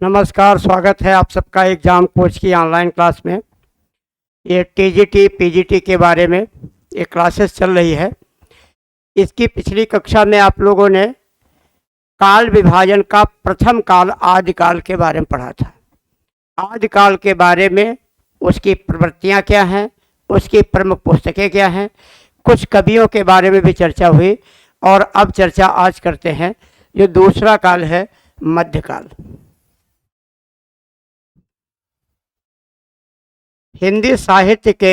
नमस्कार, स्वागत है आप सबका एग्ज़ाम कोच की ऑनलाइन क्लास में। ये टीजीटी पीजीटी के बारे में ये क्लासेस चल रही है। इसकी पिछली कक्षा में आप लोगों ने काल विभाजन का प्रथम काल आदिकाल के बारे में पढ़ा था। आदिकाल के बारे में उसकी प्रवृत्तियाँ क्या हैं, उसकी प्रमुख पुस्तकें क्या हैं, कुछ कवियों के बारे में भी चर्चा हुई। और अब चर्चा आज करते हैं जो दूसरा काल है, मध्यकाल। हिंदी साहित्य के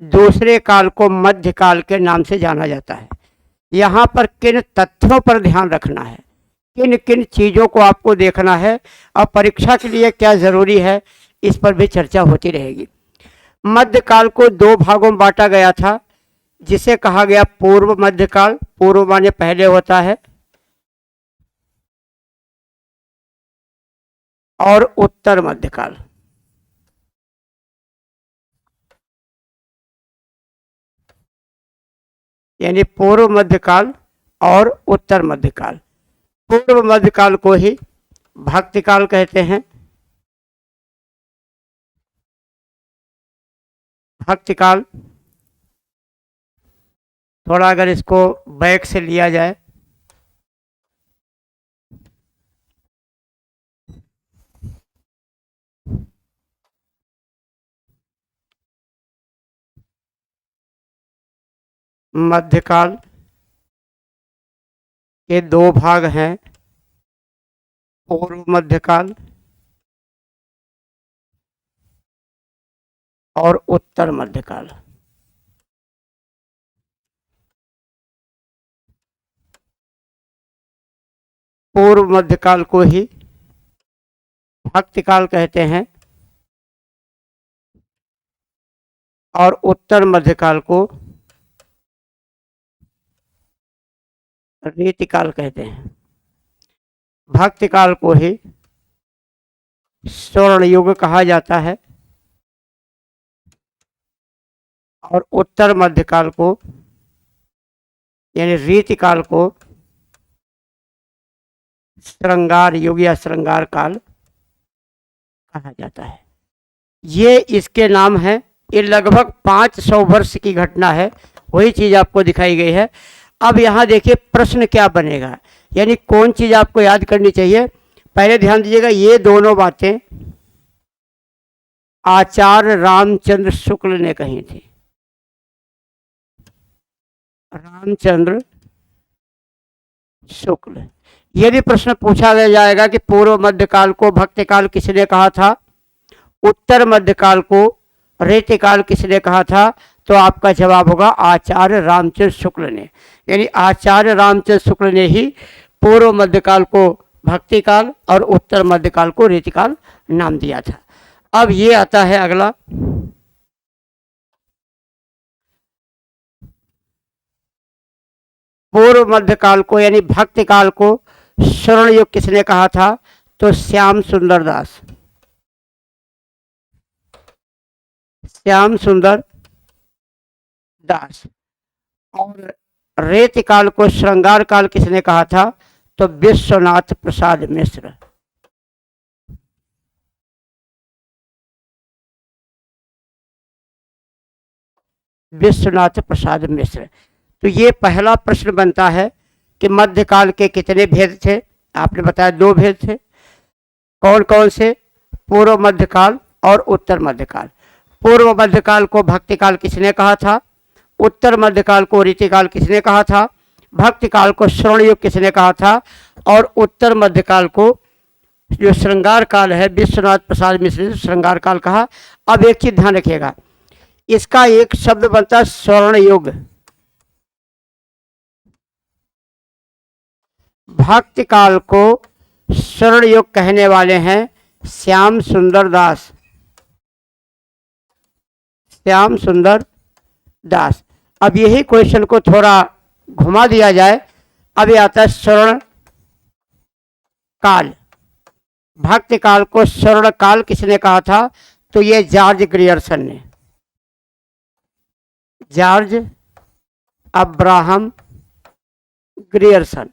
दूसरे काल को मध्यकाल के नाम से जाना जाता है। यहाँ पर किन तथ्यों पर ध्यान रखना है, किन किन चीज़ों को आपको देखना है और परीक्षा के लिए क्या ज़रूरी है, इस पर भी चर्चा होती रहेगी। मध्यकाल को दो भागों में बांटा गया था, जिसे कहा गया पूर्व मध्यकाल। पूर्व माने पहले होता है, और उत्तर मध्यकाल। यानी पूर्व मध्यकाल और उत्तर मध्यकाल। पूर्व मध्यकाल को ही भक्तिकाल कहते हैं। भक्तिकाल थोड़ा अगर इसको बैक से लिया जाए, मध्यकाल के दो भाग हैं, पूर्व मध्यकाल और उत्तर मध्यकाल। पूर्व मध्यकाल को ही भक्तिकाल कहते हैं और उत्तर मध्यकाल को रीतिकाल कहते हैं। भक्तिकाल को ही स्वर्ण युग कहा जाता है और उत्तर मध्यकाल को यानी रीतिकाल को श्रृंगार युग या श्रृंगार काल कहा जाता है। ये इसके नाम है। ये लगभग 500 वर्ष की घटना है, वही चीज़ आपको दिखाई गई है। अब यहाँ देखिए प्रश्न क्या बनेगा, यानी कौन चीज़ आपको याद करनी चाहिए। पहले ध्यान दीजिएगा, ये दोनों बातें आचार्य रामचंद्र शुक्ल ने कही थी। रामचंद्र शुक्ल। यदि प्रश्न पूछा जाएगा कि पूर्व मध्यकाल को भक्तिकाल किसने कहा था, उत्तर मध्यकाल को रीतिकाल किसने कहा था, तो आपका जवाब होगा आचार्य रामचंद्र शुक्ल ने। यानी आचार्य रामचंद्र शुक्ल ने ही पूर्व मध्यकाल को भक्तिकाल और उत्तर मध्यकाल को रीतिकाल नाम दिया था। अब ये आता है अगला, पूर्व मध्यकाल को यानी भक्तिकाल को स्वर्ण युग किसने कहा था, तो श्याम सुंदर दास। श्याम सुंदर दास। और रीतिकाल को श्रृंगार काल किसने कहा था, तो विश्वनाथ प्रसाद मिश्र। विश्वनाथ प्रसाद मिश्र। तो ये पहला प्रश्न बनता है कि मध्यकाल के कितने भेद थे। आपने बताया दो भेद थे। कौन कौन से, पूर्व मध्यकाल और उत्तर मध्यकाल। पूर्व मध्यकाल को भक्तिकाल किसने कहा था, उत्तर मध्यकाल को रीतिकाल किसने कहा था, भक्तिकाल को स्वर्ण युग किसने कहा था, और उत्तर मध्यकाल को जो श्रृंगार काल है विश्वनाथ प्रसाद मिश्र ने श्रृंगार काल कहा। अब एक चीज ध्यान रखिएगा, इसका एक शब्द बनता है स्वर्ण युग। भक्तिकाल को स्वर्ण युग कहने वाले हैं श्याम सुंदर दास। श्याम सुंदर दास। अब यही क्वेश्चन को थोड़ा घुमा दिया जाए। अब ये आता है स्वर्ण काल। भक्तिकाल को स्वर्ण काल किसने कहा था, तो ये जॉर्ज ग्रियर्सन ने। George Abraham Grierson.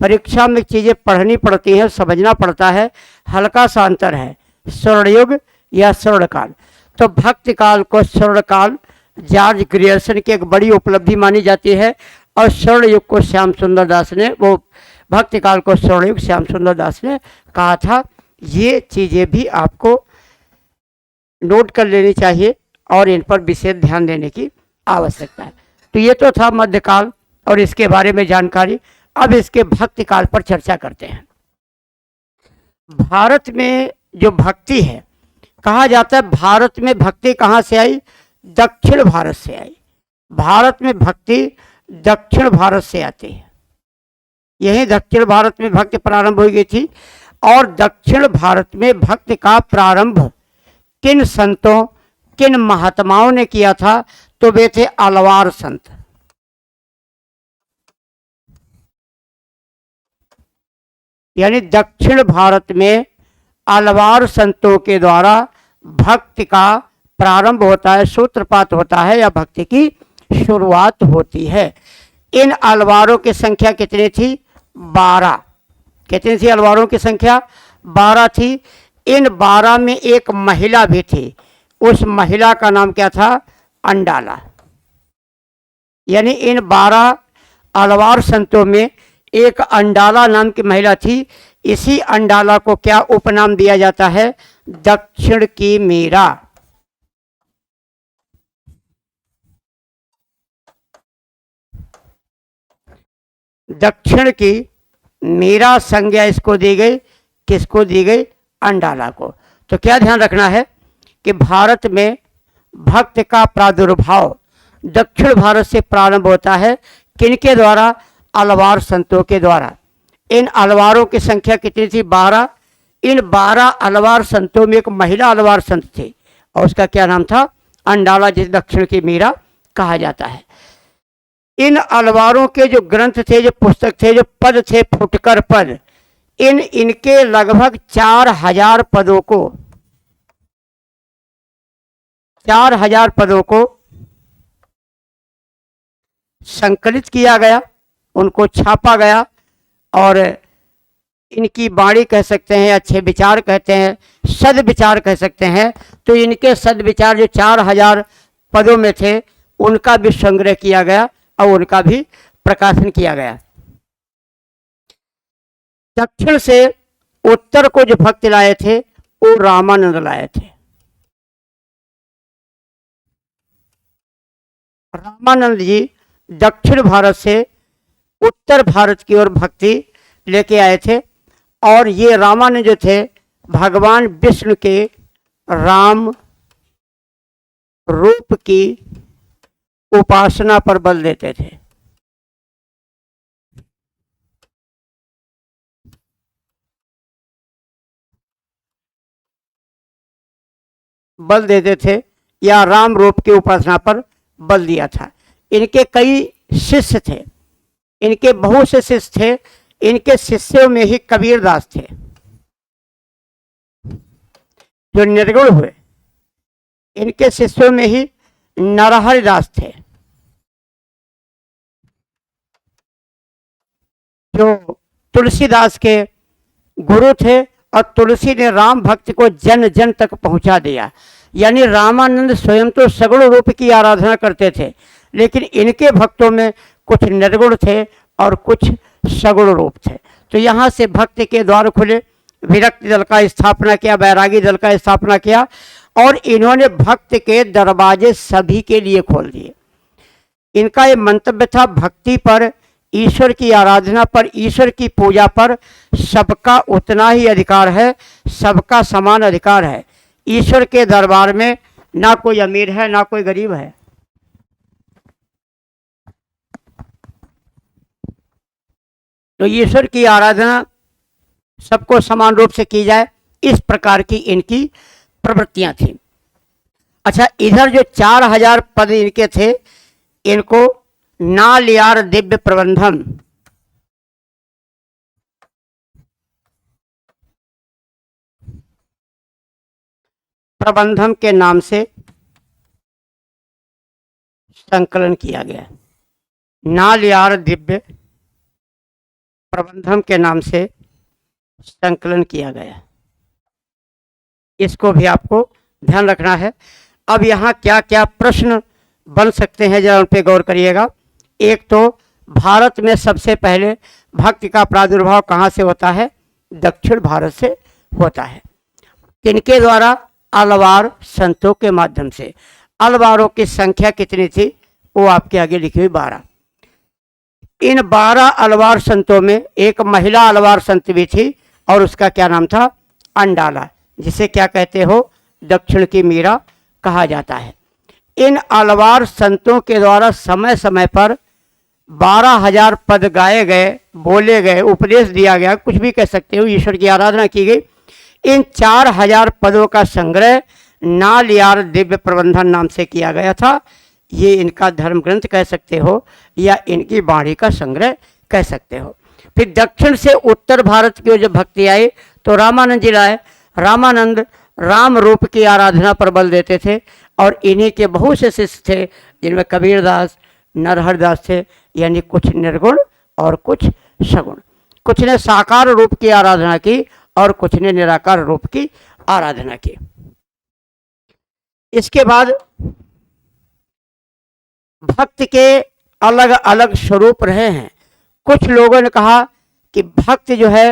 परीक्षा में चीज़ें पढ़नी पड़ती हैं, समझना पड़ता है, हल्का सा अंतर है, स्वर्णयुग या स्वर्णकाल। तो भक्ति काल को स्वर्णकाल जॉर्ज ग्रियर्सन की एक बड़ी उपलब्धि मानी जाती है, और स्वर्ण युग को श्याम सुंदर दास ने, वो भक्ति काल को स्वर्ण युग श्याम सुंदर दास ने कहा था। ये चीज़ें भी आपको नोट कर लेनी चाहिए और इन पर विशेष ध्यान देने की आवश्यकता है। तो ये तो था मध्यकाल और इसके बारे में जानकारी। अब इसके भक्ति काल पर चर्चा करते हैं। भारत में जो भक्ति है, कहा जाता है भारत में भक्ति कहाँ से आई? दक्षिण भारत से आई। भारत में भक्ति दक्षिण भारत से आती है। यही दक्षिण भारत में भक्ति प्रारंभ हो गई थी। और दक्षिण भारत में भक्ति का प्रारंभ किन संतों, किन महात्माओं ने किया था? तो वे थे अलवार संत। यानी दक्षिण भारत में अलवार संतों के द्वारा भक्ति का प्रारंभ होता है, सूत्रपात होता है या भक्ति की शुरुआत होती है। इन अलवारों की संख्या कितनी थी? 12। कितनी थी अलवारों की संख्या? 12 थी। इन 12 में एक महिला भी थी। उस महिला का नाम क्या था? अंडाला। यानी इन 12 अलवार संतों में एक अंडाला नाम की महिला थी। इसी अंडाला को क्या उपनाम दिया जाता है? दक्षिण की मीरा। दक्षिण की मीरा संज्ञा इसको दी गई। किसको दी गई? अंडाला को। तो क्या ध्यान रखना है कि भारत में भक्त का प्रादुर्भाव दक्षिण भारत से प्रारंभ होता है। किनके द्वारा? अलवार संतों के द्वारा। इन अलवारों की संख्या कितनी थी? 12। इन 12 अलवार संतों में एक महिला अलवार संत थी और उसका क्या नाम था? अंडाला, जिसे दक्षिण की मीरा कहा जाता है। इन अलवारों के जो ग्रंथ थे, जो पुस्तक थे, जो पद थे, फुटकर पद, इनके लगभग 4000 पदों को 4000 पदों को संकलित किया गया, उनको छापा गया। और इनकी वाणी कह सकते हैं, अच्छे विचार कहते हैं, सद्विचार कह सकते हैं। तो इनके सद्विचार जो 4000 पदों में थे, उनका भी संग्रह किया गया और उनका भी प्रकाशन किया गया। दक्षिण से उत्तर को जो भक्त लाए थे वो रामानंद लाए थे। रामानंद जी दक्षिण भारत से उत्तर भारत की ओर भक्ति लेके आए थे। और ये रामानंद जो थे भगवान विष्णु के राम रूप की उपासना पर बल देते थे। बल देते थे या राम रूप की उपासना पर बल दिया था। इनके कई शिष्य थे, इनके बहुत से शिष्य थे। इनके शिष्यों में ही कबीरदास थे जो निर्गुण हुए। इनके शिष्यों में ही नरहरि दास थे जो तुलसीदास के गुरु थे। और तुलसी ने राम भक्ति को जन जन तक पहुंचा दिया। यानी रामानंद स्वयं तो सगुण रूप की आराधना करते थे, लेकिन इनके भक्तों में कुछ निर्गुण थे और कुछ सगुण रूप थे। तो यहाँ से भक्ति के द्वार खुले, विरक्ति दल का स्थापना किया, वैरागी दल का स्थापना किया और इन्होंने भक्त के दरवाजे सभी के लिए खोल दिए। इनका ये मंतव्य था, भक्ति पर, ईश्वर की आराधना पर, ईश्वर की पूजा पर सबका उतना ही अधिकार है, सबका समान अधिकार है। ईश्वर के दरबार में ना कोई अमीर है ना कोई गरीब है। तो ईश्वर की आराधना सबको समान रूप से की जाए, इस प्रकार की इनकी प्रवृत्तियां थी। अच्छा, इधर जो 4000 पद इनके थे, इनको नालियार दिव्य प्रबंधम प्रबंधम के नाम से संकलन किया गया। नालियार दिव्य प्रबंधम के नाम से संकलन किया गया। इसको भी आपको ध्यान रखना है। अब यहाँ क्या क्या प्रश्न बन सकते हैं, जरा उन पर गौर करिएगा। एक तो भारत में सबसे पहले भक्ति का प्रादुर्भाव कहाँ से होता है? दक्षिण भारत से होता है। किनके द्वारा? अलवार संतों के माध्यम से। अलवारों की संख्या कितनी थी? वो आपके आगे लिखी हुई 12। इन 12 अलवार संतों में एक महिला अलवार संत भी थी और उसका क्या नाम था? अंडाला, जिसे क्या कहते हो? दक्षिण की मीरा कहा जाता है। इन अलवार संतों के द्वारा समय समय पर 12,000 पद गाए गए, बोले गए, उपदेश दिया गया, कुछ भी कह सकते हो, ईश्वर की आराधना की गई। इन 4,000 पदों का संग्रह नालयार दिव्य प्रबंधन नाम से किया गया था। ये इनका धर्म ग्रंथ कह सकते हो या इनकी वाणी का संग्रह कह सकते हो। फिर दक्षिण से उत्तर भारत की जब भक्ति आई तो रामानंद जी लाए। रामानंद राम रूप की आराधना पर बल देते थे और इन्हीं के बहुत से शिष्य थे, जिनमें कबीरदास, नरहरदास थे, यानी कुछ निर्गुण और कुछ सगुण। कुछ ने साकार रूप की आराधना की और कुछ ने निराकार रूप की आराधना की। इसके बाद भक्त के अलग अलग स्वरूप रहे हैं। कुछ लोगों ने कहा कि भक्त जो है,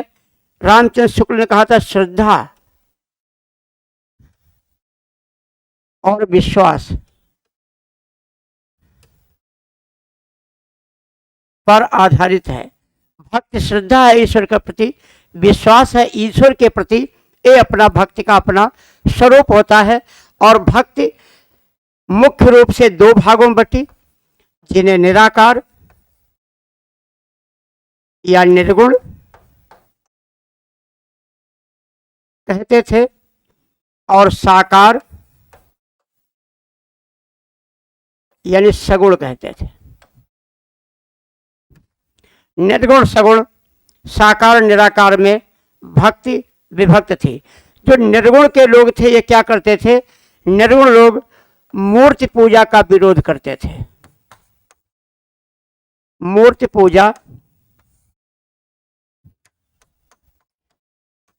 रामचंद्र शुक्ल ने कहा था, श्रद्धा और विश्वास पर आधारित है। भक्त श्रद्धा है ईश्वर के प्रति, विश्वास है ईश्वर के प्रति। ये अपना भक्ति का अपना स्वरूप होता है। और भक्ति मुख्य रूप से 2 भागों में बटी, जिन्हें निराकार या निर्गुण कहते थे और साकार यानी सगुण कहते थे। निर्गुण, सगुण, साकार, निराकार में भक्ति विभक्त थी। जो निर्गुण के लोग थे ये क्या करते थे? निर्गुण लोग मूर्ति पूजा का विरोध करते थे। मूर्ति पूजा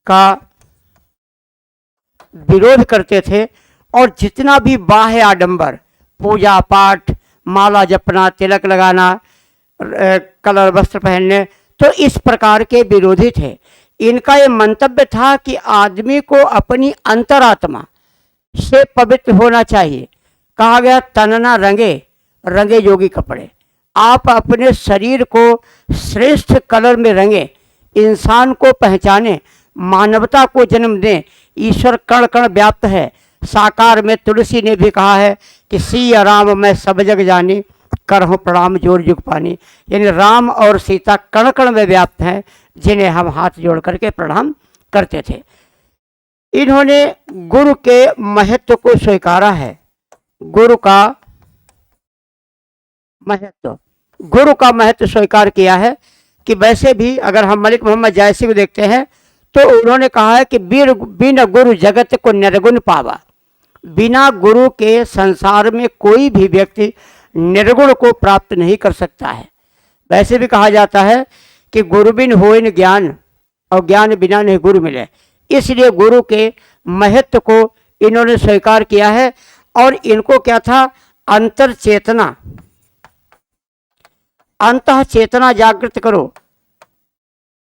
का विरोध करते थे और जितना भी बाह्य आडंबर, पूजा पाठ, माला जपना, तिलक लगाना, कलर वस्त्र पहनने, तो इस प्रकार के विरोधी थे। इनका ये मंतव्य था कि आदमी को अपनी अंतरात्मा से पवित्र होना चाहिए। कहा गया तन न रंगे, रंगे योगी कपड़े। आप अपने शरीर को श्रेष्ठ कलर में रंगे, इंसान को पहचाने, मानवता को जन्म दें। ईश्वर कण कण व्याप्त है। साकार में तुलसी ने भी कहा है कि सिया राम मैं सब जग जानी, करहूँ प्रणाम जोर जुग पानी। यानी राम और सीता कण कण में व्याप्त हैं, जिन्हें हम हाथ जोड़ करके प्रणाम करते थे। इन्होंने गुरु के महत्व को स्वीकारा है। गुरु का महत्व, गुरु का महत्व स्वीकार किया है। कि वैसे भी अगर हम मलिक मोहम्मद जायसी को देखते हैं तो उन्होंने कहा है कि बिना गुरु जगत को निर्गुण पावा। बिना गुरु के संसार में कोई भी व्यक्ति निर्गुण को प्राप्त नहीं कर सकता है। वैसे भी कहा जाता है कि गुरु बिन होए न ज्ञान और ज्ञान बिना नहीं गुरु मिले। इसलिए गुरु के महत्व को इन्होंने स्वीकार किया है। और इनको क्या था? अंतर चेतना, अंतः चेतना जागृत करो,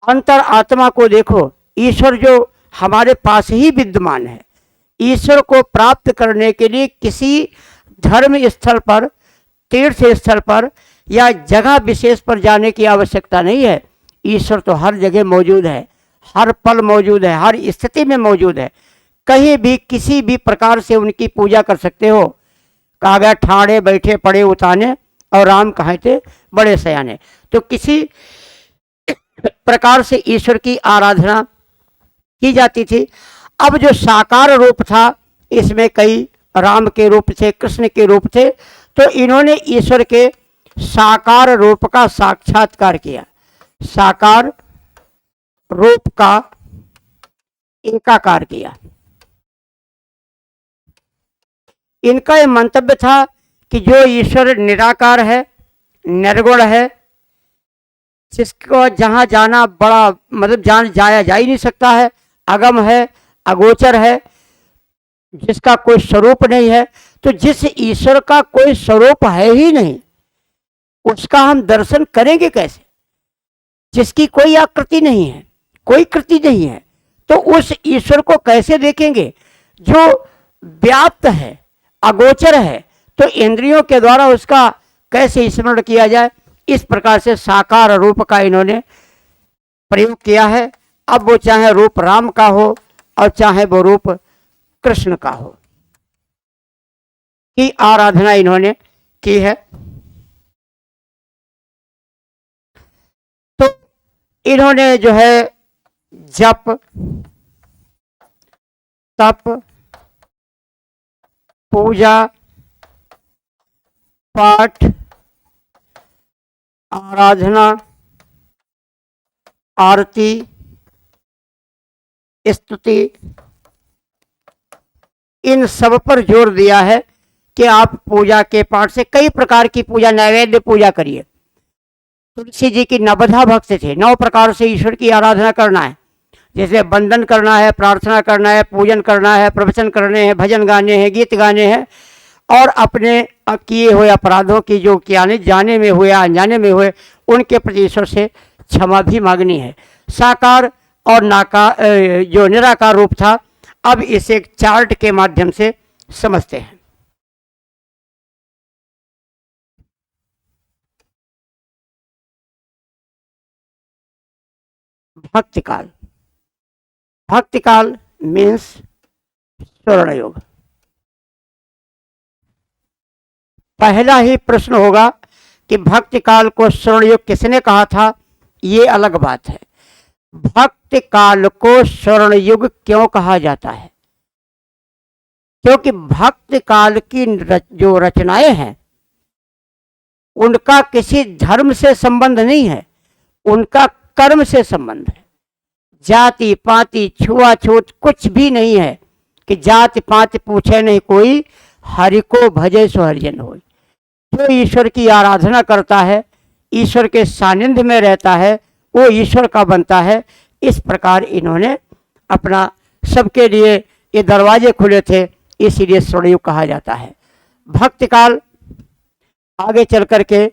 अंतर आत्मा को देखो। ईश्वर जो हमारे पास ही विद्यमान है। ईश्वर को प्राप्त करने के लिए किसी धर्म स्थल पर, तीर्थ स्थल पर या जगह विशेष पर जाने की आवश्यकता नहीं है। ईश्वर तो हर जगह मौजूद है, हर पल मौजूद है, हर स्थिति में मौजूद है। कहीं भी किसी भी प्रकार से उनकी पूजा कर सकते हो। कहा गया ठाणे बैठे पड़े उताने और राम कहे थे बड़े सयाने। तो किसी प्रकार से ईश्वर की आराधना की जाती थी। अब जो साकार रूप था, इसमें कई राम के रूप थे, कृष्ण के रूप थे। तो इन्होंने ईश्वर के साकार रूप का साक्षात्कार किया, साकार रूप का एकाकार किया। इनका यह मंतव्य था कि जो ईश्वर निराकार है, निर्गुण है, जिसको जहाँ जाना बड़ा मतलब जान जाया जा ही नहीं सकता है, अगम है, अगोचर है, जिसका कोई स्वरूप नहीं है। तो जिस ईश्वर का कोई स्वरूप है ही नहीं, उसका हम दर्शन करेंगे कैसे? जिसकी कोई आकृति नहीं है, कोई कृति नहीं है, तो उस ईश्वर को कैसे देखेंगे जो व्याप्त है, अगोचर है? तो इंद्रियों के द्वारा उसका कैसे स्मरण किया जाए? इस प्रकार से साकार रूप का इन्होंने प्रयोग किया है। अब वो चाहे रूप राम का हो और चाहे वो रूप कृष्ण का हो, की आराधना इन्होंने की है। तो इन्होंने जो है जप, तप, पूजा, पाठ, आराधना, आरती, स्तुति, इन सब पर जोर दिया है कि आप पूजा के पाठ से कई प्रकार की पूजा, नैवेद्य पूजा करिए। तुलसी जी की नवधा भक्त थे, 9 प्रकार से ईश्वर की आराधना करना है, जैसे वंदन करना है, प्रार्थना करना है, पूजन करना है, प्रवचन करने हैं, भजन गाने हैं, गीत गाने हैं, और अपने किए हुए अपराधों की जो कियाने जाने में हुए अनजाने में हुए उनके प्रति ईश्वर से क्षमा भी मांगनी है। साकार और जो निराकार रूप था, अब इसे एक चार्ट के माध्यम से समझते हैं। भक्ति काल, भक्ति काल मीन्स स्वर्ण युग। पहला ही प्रश्न होगा कि भक्ति काल को स्वर्ण युग किसने कहा था? ये अलग बात है। भक्ति काल को स्वर्ण युग क्यों कहा जाता है? क्योंकि भक्ति काल की जो रचनाएं हैं उनका किसी धर्म से संबंध नहीं है, उनका कर्म से संबंध है। जाति पाति छुआछूत कुछ भी नहीं है कि जाति पाति पूछे नहीं कोई, हरि को भजे सो हरिजन होय। जो ईश्वर की आराधना करता है, ईश्वर के सानिध्य में रहता है, वो ईश्वर का बनता है। इस प्रकार इन्होंने अपना सबके लिए ये दरवाजे खुले थे, इसीलिए स्वर्णयुग कहा जाता है। भक्ति काल आगे चल करके,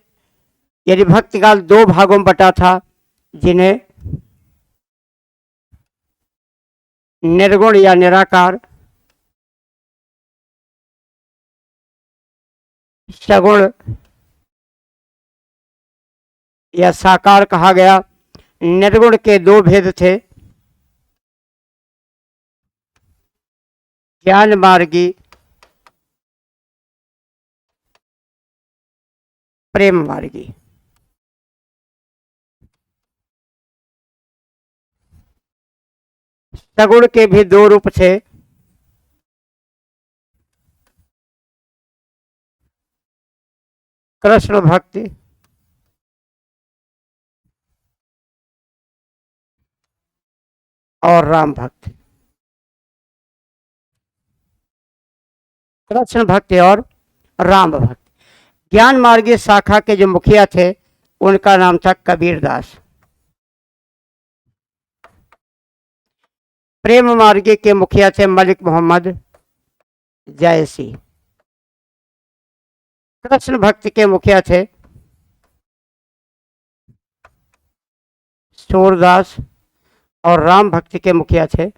यदि भक्ति काल 2 भागों में बटा था, जिन्हें निर्गुण या निराकार, सगुण या साकार कहा गया। निर्गुण के 2 भेद थे, ज्ञान मार्गी, प्रेम मार्गी। सगुण के भी 2 रूप थे, कृष्ण भक्ति और राम भक्ति। कृष्ण भक्ति और राम भक्ति। ज्ञान मार्गी शाखा के जो मुखिया थे उनका नाम था कबीरदास। प्रेम मार्गी के मुखिया थे मलिक मोहम्मद जयसी। कृष्ण भक्ति के मुखिया थे सूरदास और राम भक्ति के मुखिया थे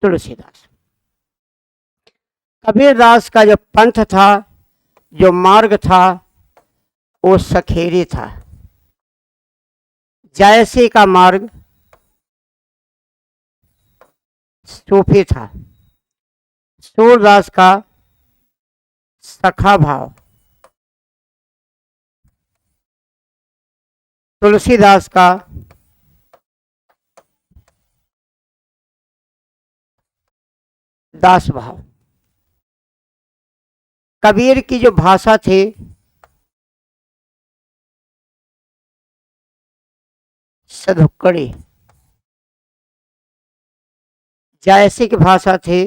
तुलसीदास। कबीरदास का जो पंथ था, जो मार्ग था, वो सखेरी था। जयसी का मार्ग सूफी था। सूरदास का सखा भाव, तुलसीदास का दास भाव। कबीर की जो भाषा थी सधुक्कड़ी, जयसी की भाषा थी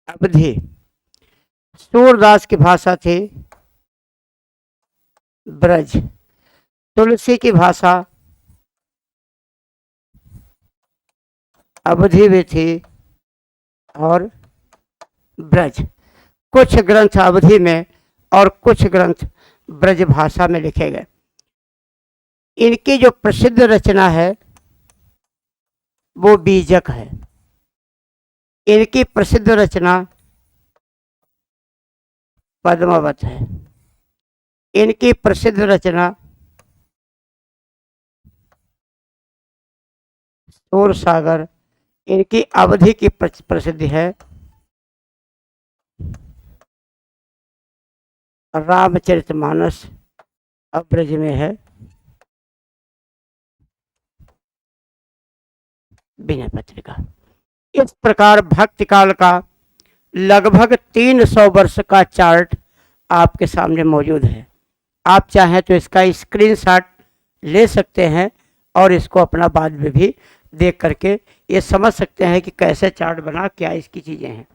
अवधि। सूरदास की भाषा थी ब्रज। तुलसी की भाषा अवधि भी थी और ब्रज। कुछ ग्रंथ अवधि में और कुछ ग्रंथ ब्रज भाषा में लिखे गए। इनकी जो प्रसिद्ध रचना है वो बीजक है। इनकी प्रसिद्ध रचना पद्मावत है। इनकी प्रसिद्ध रचना सूरसागर। इनकी अवधि की प्रसिद्धि है रामचरितमानस, अब ब्रज में है विनय पत्रिका। इस प्रकार भक्ति काल का लगभग 300 वर्ष का चार्ट आपके सामने मौजूद है। आप चाहें तो इसका स्क्रीनशॉट ले सकते हैं और इसको अपना बाद में भी देख करके ये समझ सकते हैं कि कैसे चार्ट बना, क्या इसकी चीजें हैं।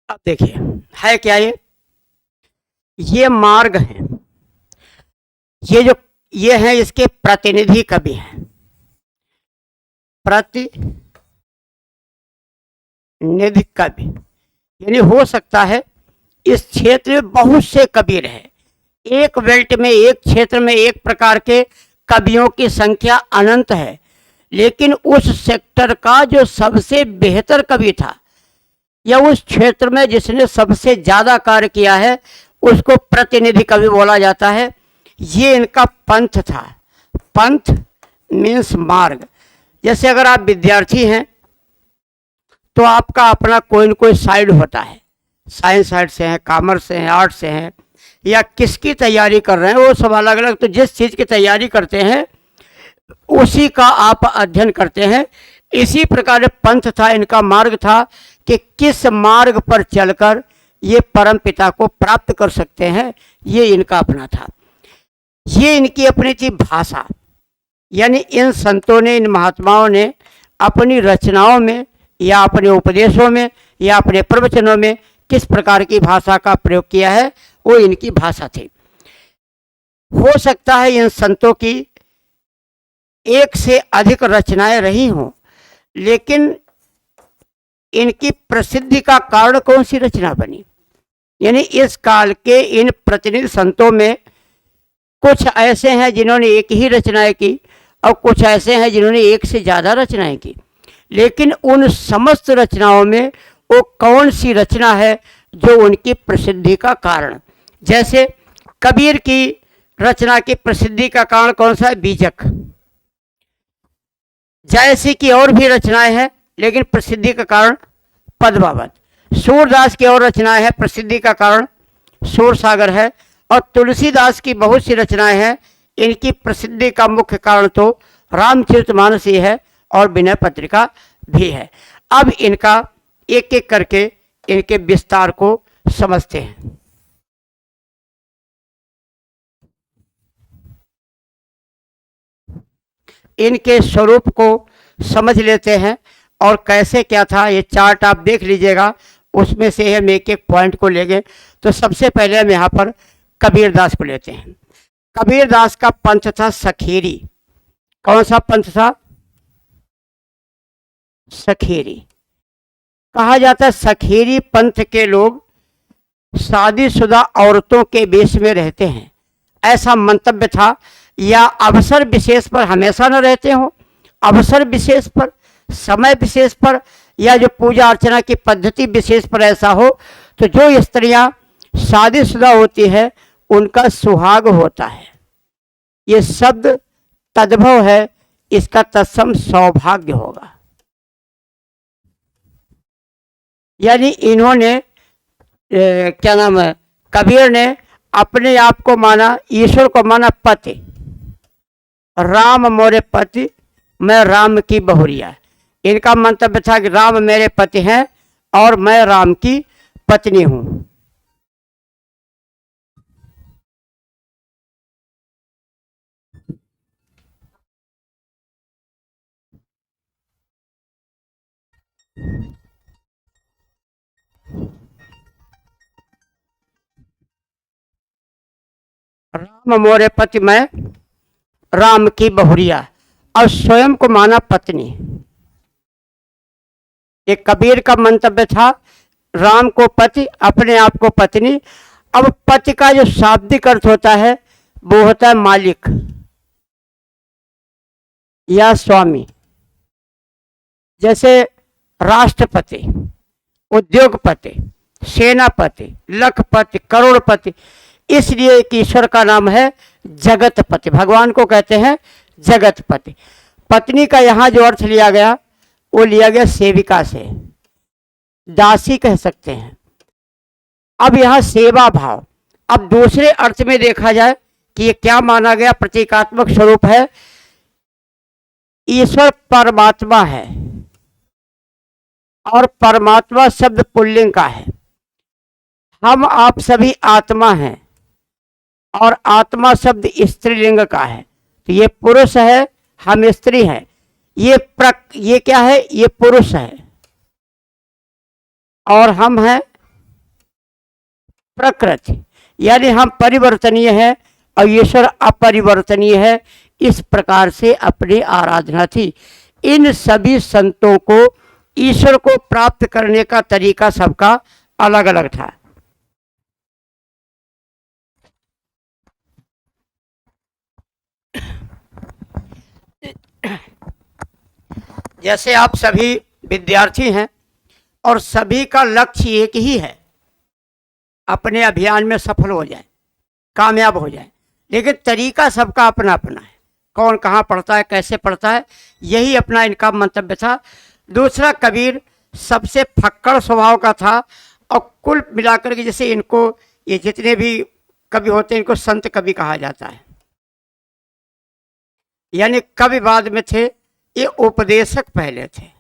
अब देखिए है क्या ये मार्ग हैं। ये जो ये हैं इसके प्रतिनिधि कवि हैं। प्रतिनिधि कवि यानी हो सकता है इस क्षेत्र में बहुत से कबीर हैं। एक बेल्ट में, एक क्षेत्र में एक प्रकार के कवियों की संख्या अनंत है, लेकिन उस सेक्टर का जो सबसे बेहतर कवि था या उस क्षेत्र में जिसने सबसे ज्यादा कार्य किया है उसको प्रतिनिधि कवि बोला जाता है। ये इनका पंथ था। पंथ मीन्स मार्ग। जैसे अगर आप विद्यार्थी हैं तो आपका अपना कोई न कोई साइड होता है। साइंस साइड से हैं, कॉमर्स से हैं, आर्ट्स से हैं, या किसकी तैयारी कर रहे हैं, वो सब अलग अलग। तो जिस चीज़ की तैयारी करते हैं उसी का आप अध्ययन करते हैं। इसी प्रकार पंथ था, इनका मार्ग था कि किस मार्ग पर चलकर ये परम पिता को प्राप्त कर सकते हैं, ये इनका अपना था। ये इनकी अपनी थी भाषा। यानी इन संतों ने, इन महात्माओं ने अपनी रचनाओं में या अपने उपदेशों में या अपने प्रवचनों में किस प्रकार की भाषा का प्रयोग किया है, वो इनकी भाषा थी। हो सकता है इन संतों की एक से अधिक रचनाएं रही हों, लेकिन इनकी प्रसिद्धि का कारण कौन सी रचना बनी। यानी इस काल के इन प्रतिनिधि संतों में कुछ ऐसे हैं जिन्होंने एक ही रचनाएं की और कुछ ऐसे हैं जिन्होंने एक से ज़्यादा रचनाएं की। लेकिन उन समस्त रचनाओं में वो कौन सी रचना है जो उनकी प्रसिद्धि का कारण। जैसे कबीर की रचना की प्रसिद्धि का कारण कौन सा है, बीजक। जैसी की और भी रचनाएं हैं लेकिन प्रसिद्धि का कारण पद्मावत। सूरदास की और रचनाएं हैं, प्रसिद्धि का कारण सूरसागर है। और तुलसीदास की बहुत सी रचनाएं हैं, इनकी प्रसिद्धि का मुख्य कारण तो रामचरितमानस ही है और विनय पत्रिका भी है। अब इनका एक एक करके इनके विस्तार को समझते हैं। इनके स्वरूप को समझ लेते हैं और कैसे क्या था। ये चार्ट आप देख लीजिएगा, उसमें से हम एक एक पॉइंट को लेंगे। तो सबसे पहले हम यहाँ पर कबीरदास को लेते हैं। कबीरदास का पंथ था सखेरी। कौन सा पंथ था, सखेरी। कहा जाता है सखेरी पंथ के लोग शादीशुदा औरतों के बेस में रहते हैं, ऐसा मंतव्य था। या अवसर विशेष पर हमेशा न रहते हो, अवसर विशेष पर, समय विशेष पर, या जो पूजा अर्चना की पद्धति विशेष पर ऐसा हो, तो जो स्त्रियां शादीशुदा होती है उनका सुहाग होता है। ये शब्द तद्भव है, इसका तत्सम सौभाग्य होगा। यानी इन्होंने क्या नाम है, कबीर ने अपने आप को माना, ईश्वर को माना पति। राम मोरे पति, मैं राम की बहुरिया। इनका मंतव्य था कि राम मेरे पति हैं और मैं राम की पत्नी हूं। राम मोरे पति मैं, राम की बहुरिया, और स्वयं को माना पत्नी। एक कबीर का मंतव्य था, राम को पति, अपने आप को पत्नी। अब पति का जो शाब्दिक अर्थ होता है वो होता है मालिक या स्वामी। जैसे राष्ट्रपति, उद्योगपति, सेनापति, लखपति, करोड़पति। इसलिए एक ईश्वर का नाम है जगतपति, भगवान को कहते हैं जगतपति। पत्नी का यहाँ जो अर्थ लिया गया वो लिया गया सेविका से, दासी कह सकते हैं। अब यहाँ सेवा भाव। अब दूसरे अर्थ में देखा जाए कि ये क्या माना गया, प्रतीकात्मक स्वरूप है। ईश्वर परमात्मा है और परमात्मा शब्द पुल्लिंग का है। हम आप सभी आत्मा हैं और आत्मा शब्द स्त्रीलिंग का है। तो ये पुरुष है, हम स्त्री हैं। ये क्या है, ये पुरुष है और हम हैं प्रकृति, यानी हम परिवर्तनीय है और ईश्वर अपरिवर्तनीय है। इस प्रकार से अपनी आराधना थी। इन सभी संतों को ईश्वर को प्राप्त करने का तरीका सबका अलग अलग था। जैसे आप सभी विद्यार्थी हैं और सभी का लक्ष्य एक ही है, अपने अभियान में सफल हो जाए, कामयाब हो जाए, लेकिन तरीका सबका अपना अपना है। कौन कहाँ पढ़ता है, कैसे पढ़ता है, यही अपना इनका मंतव्य था। दूसरा, कबीर सबसे फक्कड़ स्वभाव का था और कुल मिलाकर के जैसे इनको, ये जितने भी कवि होते हैं इनको संत कवि कहा जाता है, यानी कवि बाद में थे, ये उपदेशक पहले थे,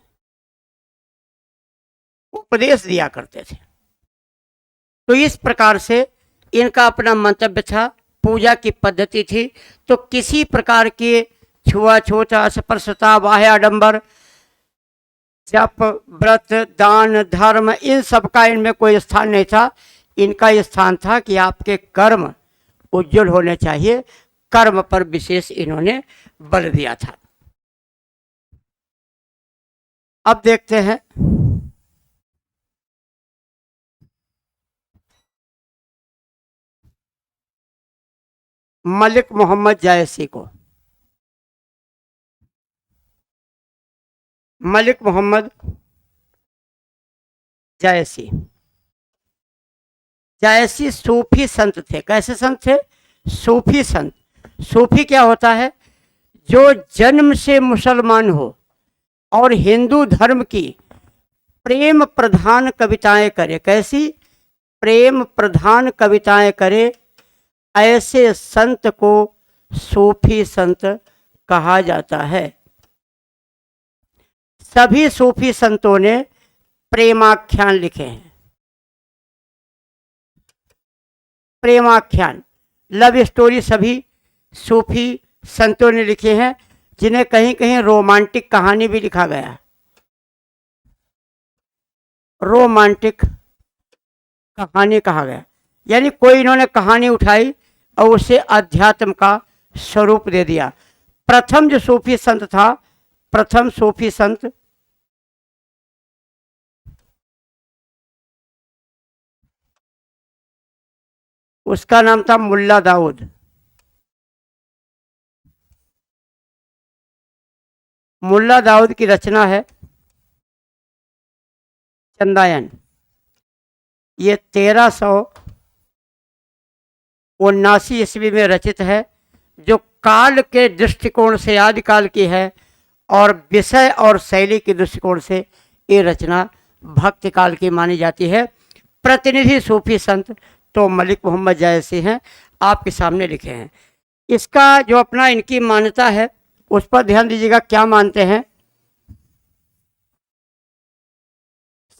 उपदेश दिया करते थे। तो इस प्रकार से इनका अपना मंतव्य था। पूजा की पद्धति थी तो किसी प्रकार के छुआछूत, अस्पृश्यता, बाह्य आडंबर, जप, व्रत, दान, धर्म, इन सब का इनमें कोई स्थान नहीं था। इनका ये स्थान था कि आपके कर्म उज्जवल होने चाहिए। कर्म पर विशेष इन्होंने बल दिया था। अब देखते हैं मलिक मोहम्मद जायसी को। मलिक मोहम्मद जायसी, जायसी सूफी संत थे। कैसे संत थे? सूफी संत। सूफी क्या होता है? जो जन्म से मुसलमान हो और हिंदू धर्म की प्रेम प्रधान कविताएं करे। कैसी? प्रेम प्रधान कविताएं करे, ऐसे संत को सूफी संत कहा जाता है। सभी सूफी संतों ने प्रेमाख्यान लिखे हैं। प्रेमाख्यान, लव स्टोरी सभी सूफी संतों ने लिखे हैं, जिन्हें कहीं कहीं रोमांटिक कहानी भी लिखा गया। रोमांटिक कहानी कहा गया, यानी कोई इन्होंने कहानी उठाई और उसे अध्यात्म का स्वरूप दे दिया। प्रथम जो सूफी संत था, प्रथम सूफी संत उसका नाम था मुल्ला दाऊद। मुल्ला दाऊद की रचना है चंदायन। ये 1379 ईस्वी में रचित है, जो काल के दृष्टिकोण से आदिकाल की है और विषय और शैली के दृष्टिकोण से ये रचना भक्ति काल की मानी जाती है। प्रतिनिधि सूफी संत तो मलिक मोहम्मद जायसी हैं, आपके सामने लिखे हैं। इसका जो अपना इनकी मान्यता है उस पर ध्यान दीजिएगा। क्या मानते हैं?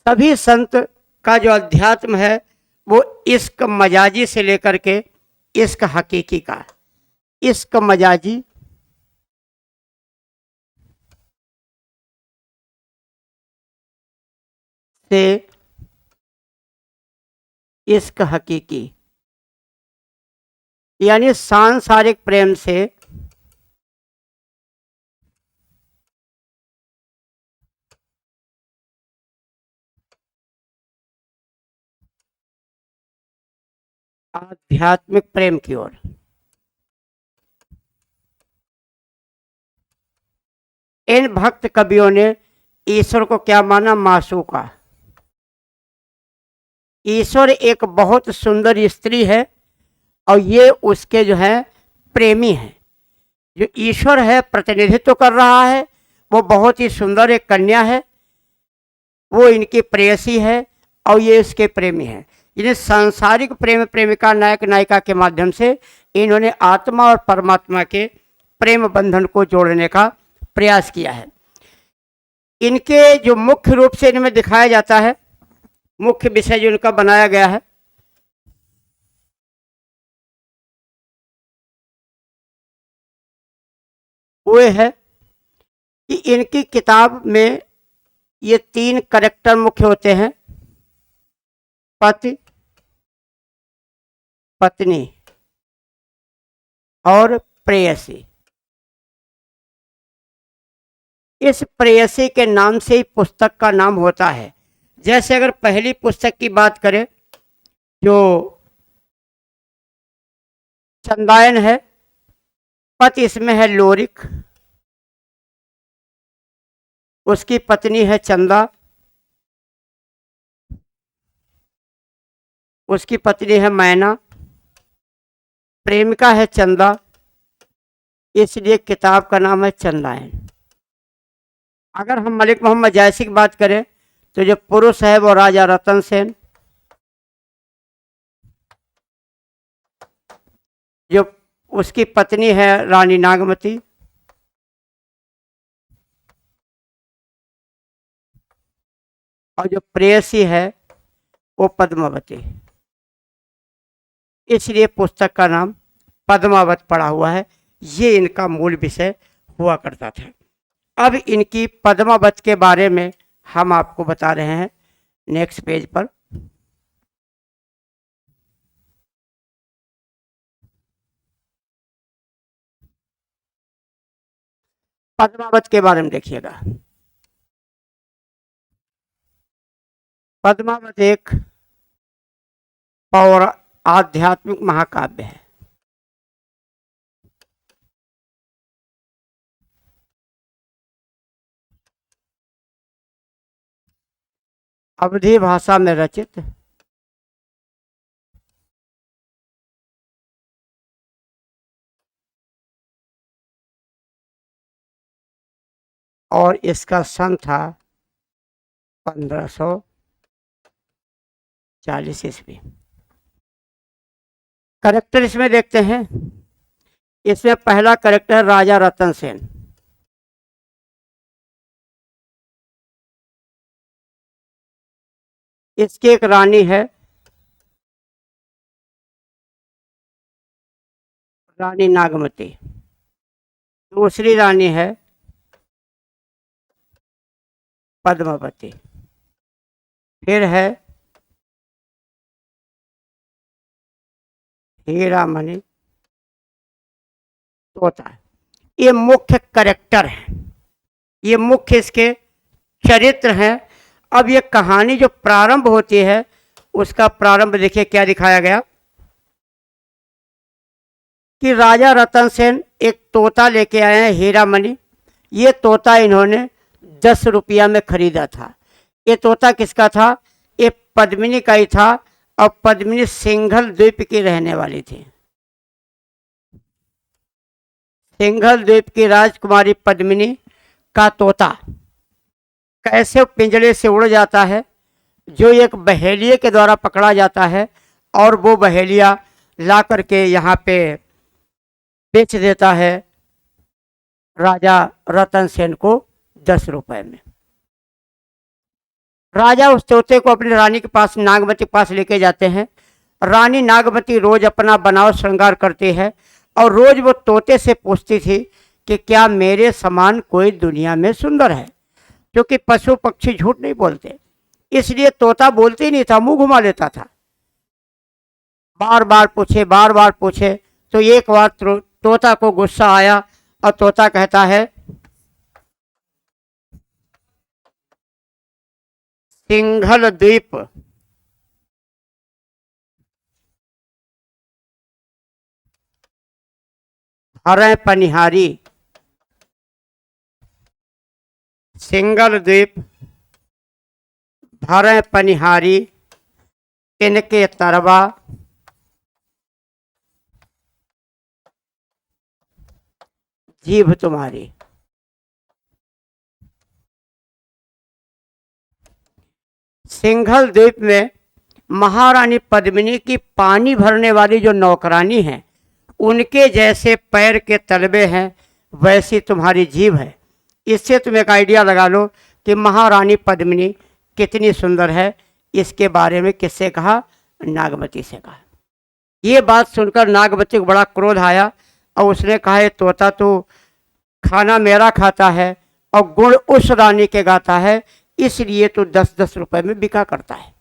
सभी संत का जो अध्यात्म है वो इश्क मजाजी से लेकर के इश्क हकीकी का, इश्क मजाजी से इश्क हकीकी, यानी सांसारिक प्रेम से आध्यात्मिक प्रेम की ओर। इन भक्त कवियों ने ईश्वर को क्या माना? मासूका। ईश्वर एक बहुत सुंदर स्त्री है और ये उसके जो है प्रेमी है। जो ईश्वर है प्रतिनिधित्व कर रहा है, वो बहुत ही सुंदर एक कन्या है, वो इनकी प्रेयसी है और ये इसके प्रेमी है। इन्हें सांसारिक प्रेम प्रेमिका नायक नायिका के माध्यम से इन्होंने आत्मा और परमात्मा के प्रेम बंधन को जोड़ने का प्रयास किया है। इनके जो मुख्य रूप से इनमें दिखाया जाता है, मुख्य विषय जो इनका बनाया गया है, वो है कि इनकी किताब में ये 3 कैरेक्टर मुख्य होते हैं: पति, पत्नी और प्रेयसी। इस प्रेयसी के नाम से ही पुस्तक का नाम होता है। जैसे अगर पहली पुस्तक की बात करें जो चंदायन है, पति इसमें है लोरिक, उसकी पत्नी है चंदा, उसकी पत्नी है मैना, प्रेमिका है चंदा, इसलिए किताब का नाम है चंदायन। अगर हम मलिक मोहम्मद जायसी की बात करें तो जो पुरुष है वो राजा रतन सेन, जो उसकी पत्नी है रानी नागमती, और जो प्रेयसी है वो पद्मावती। इसलिए पुस्तक का नाम पद्मावत पड़ा हुआ है। ये इनका मूल विषय हुआ करता था। अब इनकी पद्मावत के बारे में हम आपको बता रहे हैं नेक्स्ट पेज पर। पद्मावत के बारे में देखिएगा। पद्मावत एक पौर आध्यात्मिक महाकाव्य है। अवधी भाषा में रचित और इसका सन था 1540 ईस्वी। करेक्टर इसमें देखते हैं। इसमें पहला करेक्टर राजा रतन सेन। इसकी एक रानी है रानी नागमती, दूसरी रानी है पद्मावती, फिर है हीरामणि, तोता। ये मुख्य कैरेक्टर है, ये मुख्य इसके चरित्र हैं। अब ये कहानी जो प्रारंभ होती है उसका प्रारंभ देखिए क्या दिखाया गया कि राजा रतन सेन एक तोता लेके आए हैं हीरामणि। ये तोता इन्होंने 10 रुपया में खरीदा था। ये तोता किसका था? ये पद्मिनी का ही था और पद्मिनी सिंघल द्वीप की रहने वाली थी। सिंघल द्वीप की राजकुमारी पद्मिनी का तोता कैसे पिंजरे से उड़ जाता है, जो एक बहेलिये के द्वारा पकड़ा जाता है और वो बहेलिया ला करके यहाँ पे बेच देता है राजा रतन सेन को 10 रुपए में। राजा उस तोते को अपनी रानी के पास नागमती के पास लेके जाते हैं। रानी नागमती रोज अपना बनाव श्रृंगार करती है और रोज वो तोते से पूछती थी कि क्या मेरे समान कोई दुनिया में सुंदर है, क्योंकि पशु पक्षी झूठ नहीं बोलते। इसलिए तोता बोलते ही नहीं था, मुंह घुमा लेता था। बार बार पूछे तो एक बार तोता को गुस्सा आया और तोता कहता है, सिंघल द्वीप हरें पनिहारी, सिंघल द्वीप भरें पनिहारी, इनके तरवा जीभ तुम्हारी। सिंघल द्वीप में महारानी पद्मिनी की पानी भरने वाली जो नौकरानी है, उनके जैसे पैर के तलबे हैं, वैसी तुम्हारी जीभ है। इससे तुम एक आइडिया लगा लो कि महारानी पद्मिनी कितनी सुंदर है। इसके बारे में किससे कहा? नागमती से कहा। ये बात सुनकर नागमती को बड़ा क्रोध आया और उसने कहा, ये तोता तो खाना मेरा खाता है और गुण उस रानी के गाता है, इसलिए तो 10-10 रुपए में बिका करता है।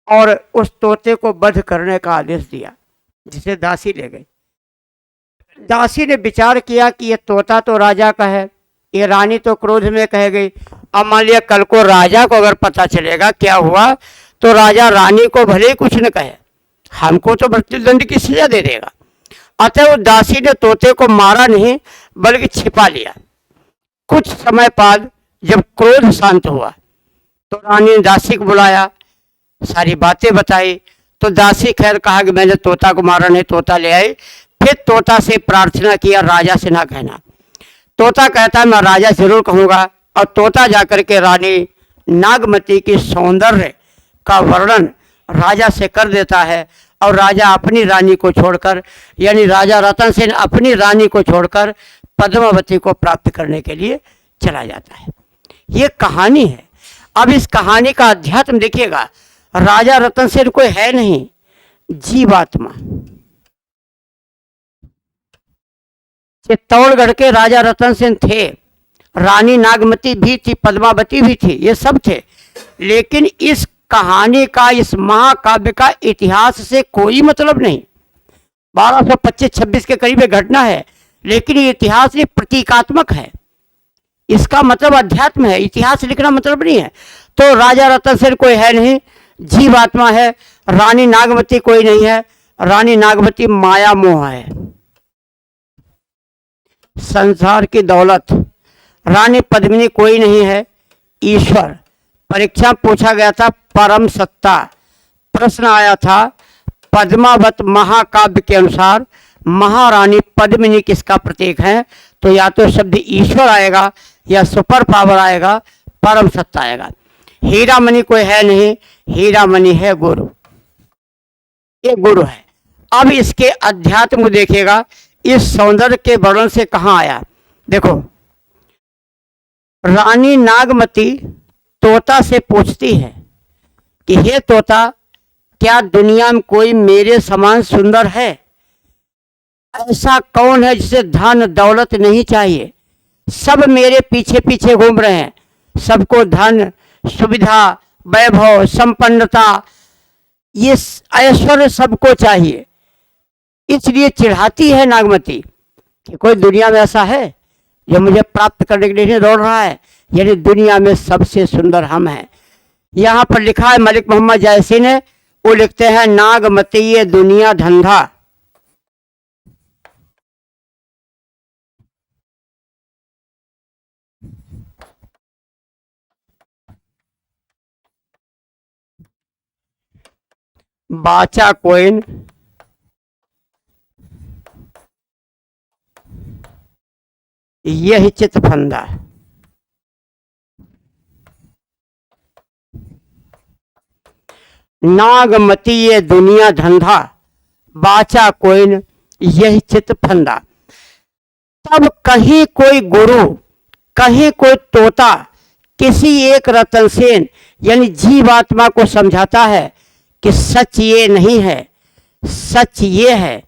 और उस तोते को वध करने का आदेश दिया, जिसे दासी ले गई। दासी ने विचार किया कि ये तोता तो राजा का है, ये रानी तो क्रोध में कह गई। अब मान लिया कल को राजा को अगर पता चलेगा क्या हुआ, तो राजा रानी को भले ही कुछ न कहे, हमको तो मृत्युदंड की सजा दे देगा। अतः वो दासी ने तोते को मारा नहीं बल्कि छिपा लिया। कुछ समय बाद जब क्रोध शांत हुआ तो रानी ने दासी को बुलाया, सारी बातें बताई। तो दासी खैर कहा कि मैंने तोता को मारा नहीं, तोता ले आई। फिर तोता से प्रार्थना किया, राजा से ना कहना। तोता कहता है मैं राजा जरूर कहूँगा। और तोता जाकर के रानी नागमती की सौंदर्य का वर्णन राजा से कर देता है। और राजा अपनी रानी को छोड़कर, यानी राजा रतन सेन अपनी रानी को छोड़कर पद्मावती को प्राप्त करने के लिए चला जाता है। ये कहानी है। अब इस कहानी का अध्यात्म देखिएगा। राजा रतन सेन कोई है नहीं, जीवात्मा। चित्तौड़गढ़ के राजा रतन सेन थे, रानी नागमती भी थी, पद्मावती भी थी, ये सब थे। लेकिन इस कहानी का, इस महाकाव्य का इतिहास से कोई मतलब नहीं। 1225-26 के करीब घटना है, लेकिन ये इतिहास ये प्रतीकात्मक है। इसका मतलब अध्यात्म है, इतिहास लिखना मतलब नहीं है। तो राजा रतन सेन कोई है नहीं, जीवात्मा है। रानी नागमती कोई नहीं है, रानी नागमती माया मोह है, संसार की दौलत। रानी पद्मिनी कोई नहीं है, ईश्वर। परीक्षा पूछा गया था परम सत्ता, प्रश्न आया था पद्मावत महाकाव्य के अनुसार महारानी पद्मिनी किसका प्रतीक है? तो या तो शब्द ईश्वर आएगा या सुपर पावर आएगा, परम सत्ता आएगा। हीरामणि कोई है नहीं, हीरामणि है गुरु, ये गुरु है। अब इसके अध्यात्म को देखिएगा, इस सौंदर्य के वर्णन से कहाँ आया। देखो, रानी नागमती तोता से पूछती है कि हे तोता, क्या दुनिया में कोई मेरे समान सुंदर है? ऐसा कौन है जिसे धन दौलत नहीं चाहिए? सब मेरे पीछे पीछे घूम रहे हैं, सबको धन, सुविधा, वैभव, संपन्नता, ये ऐश्वर्य सबको चाहिए। इसलिए चिढ़ाती है नागमती कि कोई दुनिया में ऐसा है जो मुझे प्राप्त करने के लिए दौड़ रहा है, यानी दुनिया में सबसे सुंदर हम हैं। यहाँ पर लिखा है मलिक मोहम्मद जैसी ने, वो लिखते हैं नागमती ये दुनिया धंधा। बाचा कोइन यही चित फंदा। नागमती ये दुनिया धंधा, बाचा कोइन यही चित फंदा। तब कहीं कोई गुरु, कहीं कोई तोता किसी एक रतन सेन यानी जीवात्मा को समझाता है कि सच ये नहीं है, सच ये है।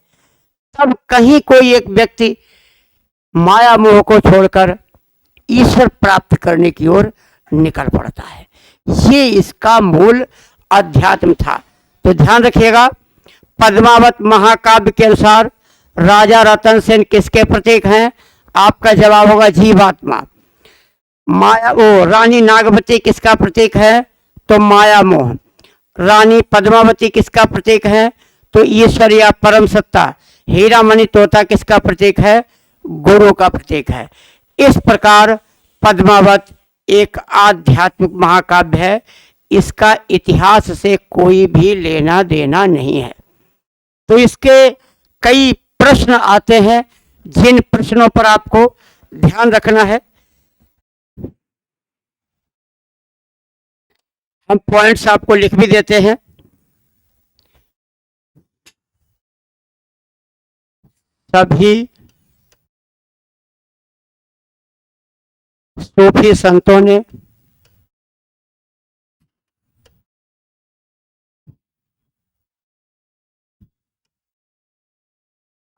तब कहीं कोई एक व्यक्ति माया मोह को छोड़कर ईश्वर प्राप्त करने की ओर निकल पड़ता है। ये इसका मूल अध्यात्म था। तो ध्यान रखिएगा, पद्मावत महाकाव्य के अनुसार राजा रतन सेन किसके प्रतीक हैं? आपका जवाब होगा जीवात्मा। माया वो रानी नागवती किसका प्रतीक है? तो माया मोह। रानी पद्मावती किसका प्रतीक है? तो ईश्वर या परम सत्ता। हीरामणि तोता किसका प्रतीक है? गुरु का प्रतीक है। इस प्रकार पद्मावत एक आध्यात्मिक महाकाव्य है, इसका इतिहास से कोई भी लेना देना नहीं है। तो इसके कई प्रश्न आते हैं, जिन प्रश्नों पर आपको ध्यान रखना है। हम पॉइंट्स आपको लिख भी देते हैं। सभी सूफी संतों ने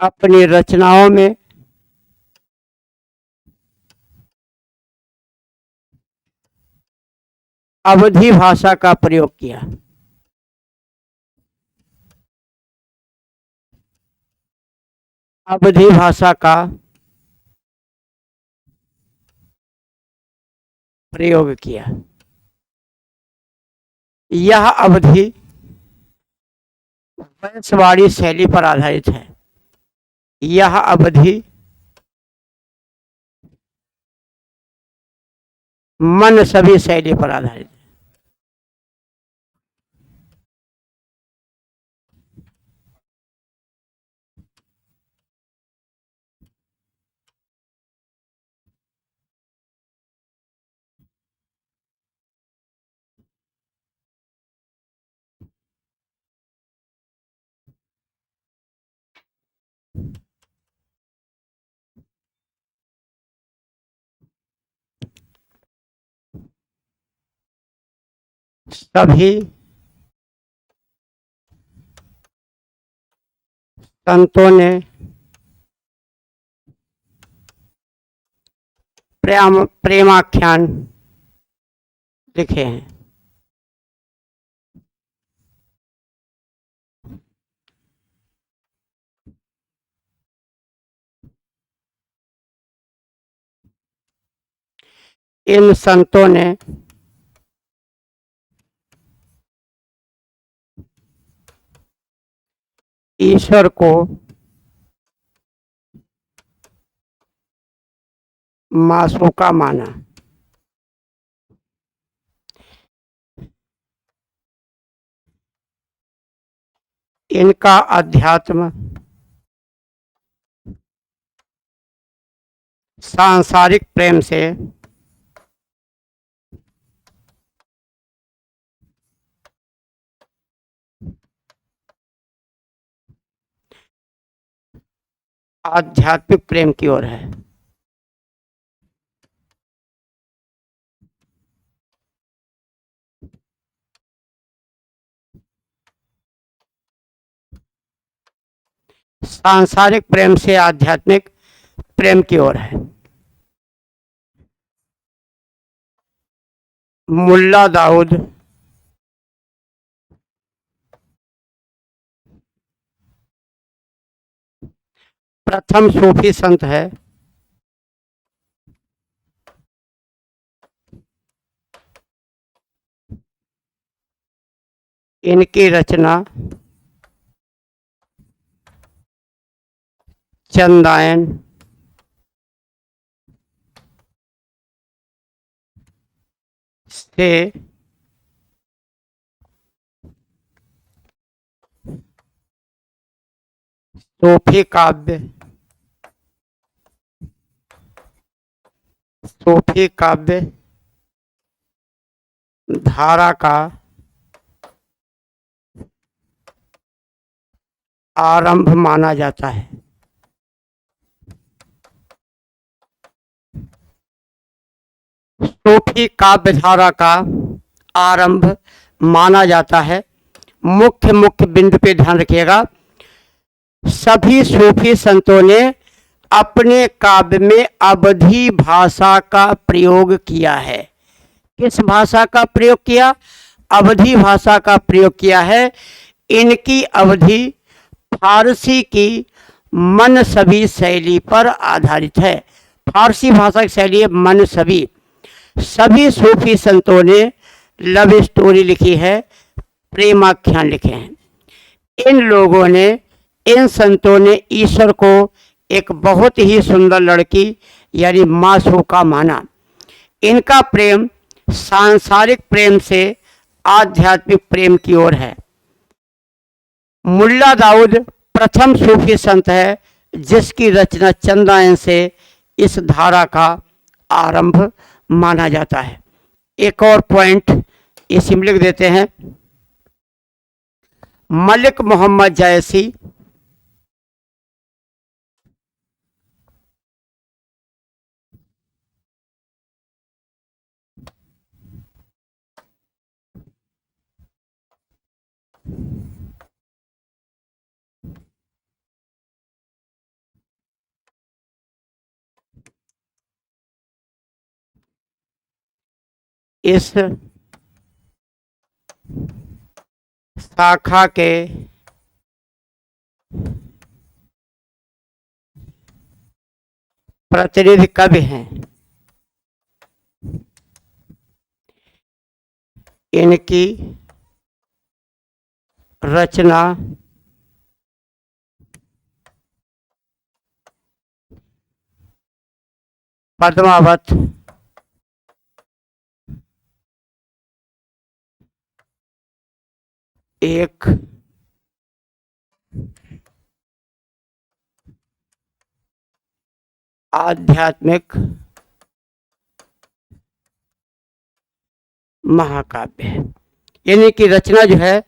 अपनी रचनाओं में अवधी भाषा का प्रयोग किया। अवधी भाषा का प्रयोग किया। यह अवधि वंशवाड़ी शैली पर आधारित है। यह अवधि मन सभी शैली पर आधारित है। सभी संतों ने प्रेमाख्यान लिखे हैं। इन संतों ने ईश्वर को मासूका माना। इनका अध्यात्म सांसारिक प्रेम से आध्यात्मिक प्रेम की ओर है। सांसारिक प्रेम से आध्यात्मिक प्रेम की ओर है। मुल्ला दाऊद प्रथम सूफी संत है। इनकी रचना चंदायन से सूफी काव्य धारा का आरंभ माना जाता है। सूफी काव्य धारा का आरंभ माना जाता है। मुख्य बिंदु पे ध्यान रखिएगा। सभी सूफी संतों ने अपने काव्य में अवधी भाषा का प्रयोग किया है। किस भाषा का प्रयोग किया? अवधी भाषा का प्रयोग किया है। इनकी अवधि फारसी की मनसबी शैली पर आधारित है। फारसी भाषा की शैली है मनसबी। सभी सूफी संतों ने लव स्टोरी लिखी है, प्रेमाख्यान लिखे हैं। इन लोगों ने, इन संतों ने ईश्वर को एक बहुत ही सुंदर लड़की यानी मासूका माना। इनका प्रेम सांसारिक प्रेम से आध्यात्मिक प्रेम की ओर है। मुल्ला दाऊद प्रथम सूफी संत है जिसकी रचना चंदायन से इस धारा का आरंभ माना जाता है। एक और पॉइंट इसी में लिख देते हैं। मलिक मोहम्मद जायसी इस शाखा के प्रतिनिधि कवि हैं। इनकी रचना पद्मावत, एक आध्यात्मिक महाकाव्य है। यानी कि रचना जो है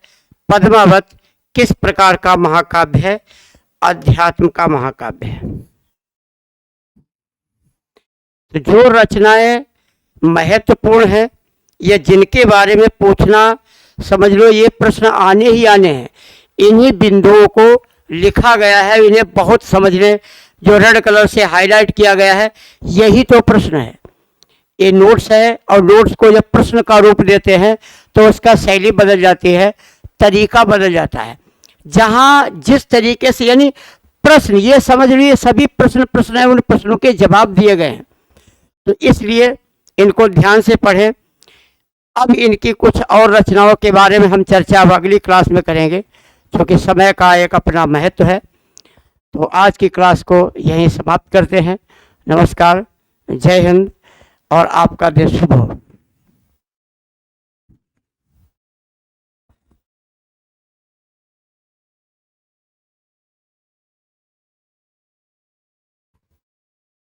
पद्मावत किस प्रकार का महाकाव्य है? अध्यात्म का महाकाव्य है। तो जो रचनाएं महत्वपूर्ण है या जिनके बारे में पूछना, समझ लो ये प्रश्न आने ही आने हैं, इन्हीं बिंदुओं को लिखा गया है। इन्हें बहुत समझने, जो रेड कलर से हाईलाइट किया गया है, यही तो प्रश्न है। ये नोट्स है और नोट्स को जब प्रश्न का रूप देते हैं तो उसका शैली बदल जाती है, तरीका बदल जाता है। जहाँ जिस तरीके से, यानी प्रश्न, ये समझ लीजिए सभी प्रश्न है, उन प्रश्नों के जवाब दिए गए हैं। तो इसलिए इनको ध्यान से पढ़ें। अब इनकी कुछ और रचनाओं के बारे में हम चर्चा अब अगली क्लास में करेंगे, क्योंकि समय का एक अपना महत्व है। तो आज की क्लास को यहीं समाप्त करते हैं। नमस्कार, जय हिंद और आपका दिन शुभ हो।